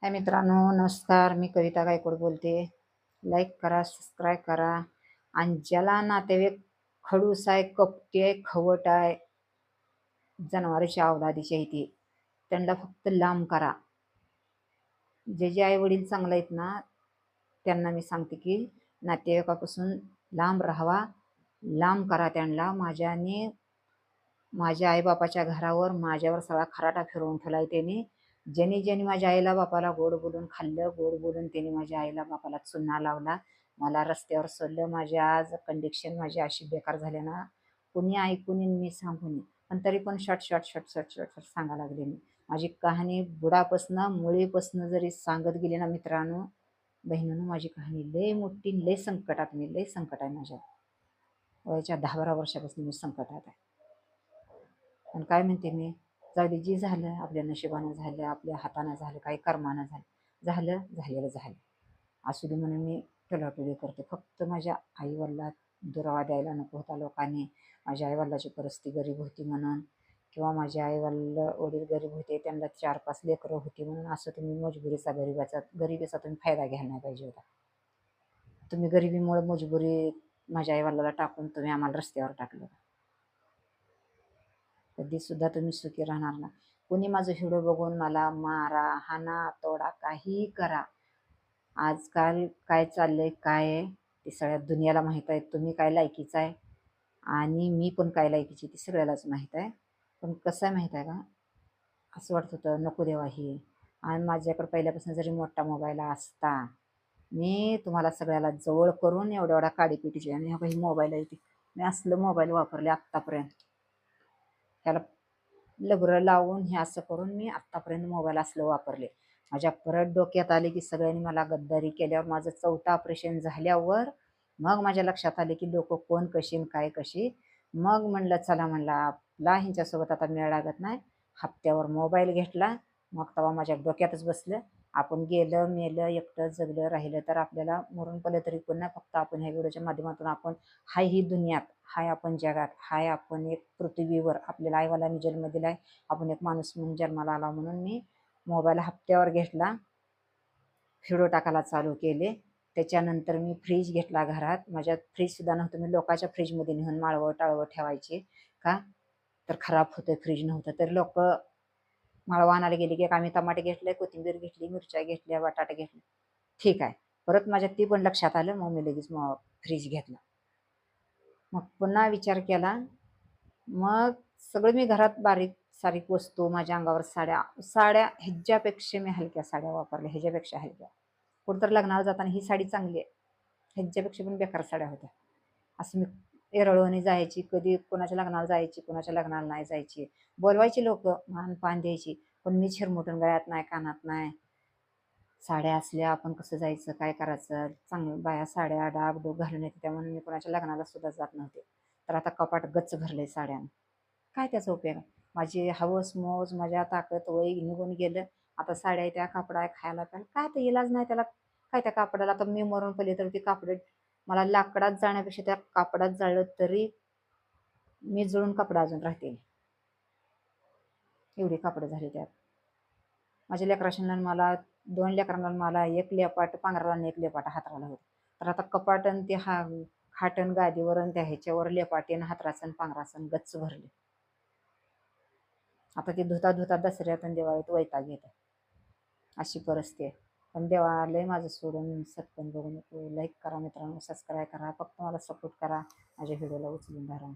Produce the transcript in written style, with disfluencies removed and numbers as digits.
हाय मित्रांनो, नमस्कार. मी कविता गायकवाड बोलते. लाईक करा, सबस्क्राईब करा. आणि ज्याला नातेवाईक खडूस आहे, कपटी आहे, खवट आहे, जनावरांच्या अवलादीची आहे ती, त्यांना फक्त लांब करा. जे जे आई वडील चांगले आहेत ना, त्यांना मी सांगते की नातेवाईकापासून लांब राहावा, लांब करा त्यांना. माझ्या आईबापाच्या घरावर माझ्यावर सगळा खराटा फिरवून ठेवलाय त्याने. ज्याने माझ्या आईला बापाला गोड बोलून खाल्लं, गोड बोलून त्याने माझ्या आईला बापाला चुना लावला, मला रस्त्यावर सोडलं. माझी आज कंडिशन माझी अशी बेकार झाली ना, कुणी ऐकून मी सांगून पण तरी पण short short short short short short सांगा लागले मी. माझी कहाणी बुडापासनं मुळीपासनं जरी सांगत गेली ना मित्रांनो, बहिणीनं, माझी कहाणी लय मोठी, लय संकटात मी, लय संकट आहे माझ्या. वयाच्या 10-12 वर्षापासून मी संकटात आहे. आणि काय म्हणते मी, जाऊ दे, जे झालं आपल्या नशिबानं झालं, आपल्या हातानं झालं, काही कर्मानं झालं, झालेलं झालं, असू दे म्हणून मी टलोटली करते. फक्त माझ्या आईवडिला दुरावा द्यायला नको होता लोकांनी. माझ्या आईवडिलाची परिस्थिती गरीब होती म्हणून, किंवा माझे वडील गरीब होते, त्यांना 4-5 लेकरं होती म्हणून, असं तुम्ही गरिबीचा तुम्ही फायदा घ्यायला नाही पाहिजे होता. तुम्ही गरिबीमुळे मजबुरी माझ्या आईवडिलाला टाकून तुम्ही आम्हाला रस्त्यावर टाकलं. कधी सुद्धा तुम्ही सुखी राहणार ना. कोणी माझं व्हिडिओ बघून मला मारा, हाना, तोडा, काहीही करा. आजकाल काय चाललंय, काय आहे ते सगळ्या दुनियाला माहीत आहे. तुम्ही काय लायकीचं आहे आणि मी पण काय लायकीची ती सगळ्यालाच माहीत आहे. पण कसं आहे माहीत आहे का, असं वाटत होतं नको देवा ही. आणि माझ्याकडे पहिल्यापासून जरी मोठा मोबाईल असता, मी तुम्हाला सगळ्याला जवळ करून एवढ्या एवढ्या काडीपिटीचे आणि ही मोबाईल आहे ती, मी असलं मोबाईल वापरले आत्तापर्यंत. त्याला लबरं लावून हे असं करून मी आत्तापर्यंत मोबाईल असलं वापरले. माझ्या परत डोक्यात आले की सगळ्यांनी मला गद्दारी केल्यावर, माझं 4थं ऑपरेशन झाल्यावर मग माझ्या लक्षात आले की लोक कोण कशी आणि काय कशी. मग म्हणलं चला, म्हणलं आपला ह्यांच्यासोबत आता मेळ लागत नाही. हप्त्यावर मोबाईल घेतला. मग तेव्हा माझ्या डोक्यातच बसलं, आपण गेलं मेलं एकटं जगलं राहिलं तर आपल्याला मरून पडलं तरी पण नाही. फक्त आपण ह्या व्हिडिओच्या माध्यमातून आपण हाय ही दुनियात, हाय आपण जगात, हाय आपण एक पृथ्वीवर, आपल्याला आईवालांनी जन्म दिलाय, आपण एक माणूस म्हणून जन्माला आला. म्हणून मी मोबाईल हप्त्यावर घेतला, व्हिडिओ टाकायला चालू केले. त्याच्यानंतर मी फ्रीज घेतला घरात. माझ्यात फ्रीजसुद्धा नव्हतं. मी लोकांच्या फ्रीजमध्ये नेऊन माळवं टाळवं ठेवायचे. का तर खराब होतं, फ्रीज नव्हतं तर. लोक माळवं आणायला गेले की आम्ही टमाटे घेतले, कोथिंबीर घेतली, मिरच्या घेतल्या, बटाटे घेतले, ठीक आहे. परत माझ्या ती पण लक्षात आलं, मग मी लगेच फ्रीज घेतला. मग पुन्हा विचार केला. मग सगळं मी घरात बारीक सारीक वस्तू, माझ्या अंगावर साड्या ह्याच्यापेक्षा मी हलक्या साड्या वापरल्या, ह्याच्यापेक्षा हलक्या. कुठं तर लग्नाला जाताना ही साडी चांगली आहे, ह्याच्यापेक्षा पण बेकार साड्या होत्या. असं मी एरळवणी जायची, कधी कोणाच्या लग्नाला जायची, कोणाच्या लग्नाला नाही जायची. बोलवायची लोक, मान पान द्यायची, पण मी चिरमुटून गळ्यात नाही, कानात नाही. साड्या असल्या आपण कसं जायचं, काय करायचं. चांगलं बाया साड्या डागडूग घालून येते, त्यामुळे मी कोणाच्या लग्नाला सुद्धा जात नव्हते. तर आता कपाट गच्च भरले साड्यानं. काय त्याचा उपयोग आहे. माझी हवस मौज, माझ्या ताकद वय निघून गेलं. आता साड्या त्या कापड आहे, खायला प्यायला काय तर इलाज नाही त्याला. काय त्या कापडाला आता मी मरून पडले तर ती कापड मला लाकडात जाण्यापेक्षा त्या कापडात जाळलं तरी मी जळून कापड अजून राहते. एवढी कापड झाली त्यात. माझ्या लेकराशांना मला 2 लेकरांना मला 1 लेपाट पांघराला आणि 1 लेपाट हातराला होतं. तर आता कपाटन ते खाटन गादीवर आणि त्या ह्याच्यावर लेपाटीन हातरासन पांघरासन गच्च भरले. आता ते धुता धुता दसऱ्यात आणि दिवाळीत वैताग येतं, अशी परिस्थिती आहे. पण देवा लय माझं सोडून सत्पन बघू नको. लाईक करा मित्रांनो, सबस्क्राईब करा, फक्त मला सपोर्ट करा, माझ्या व्हिडिओला उचलून धरा.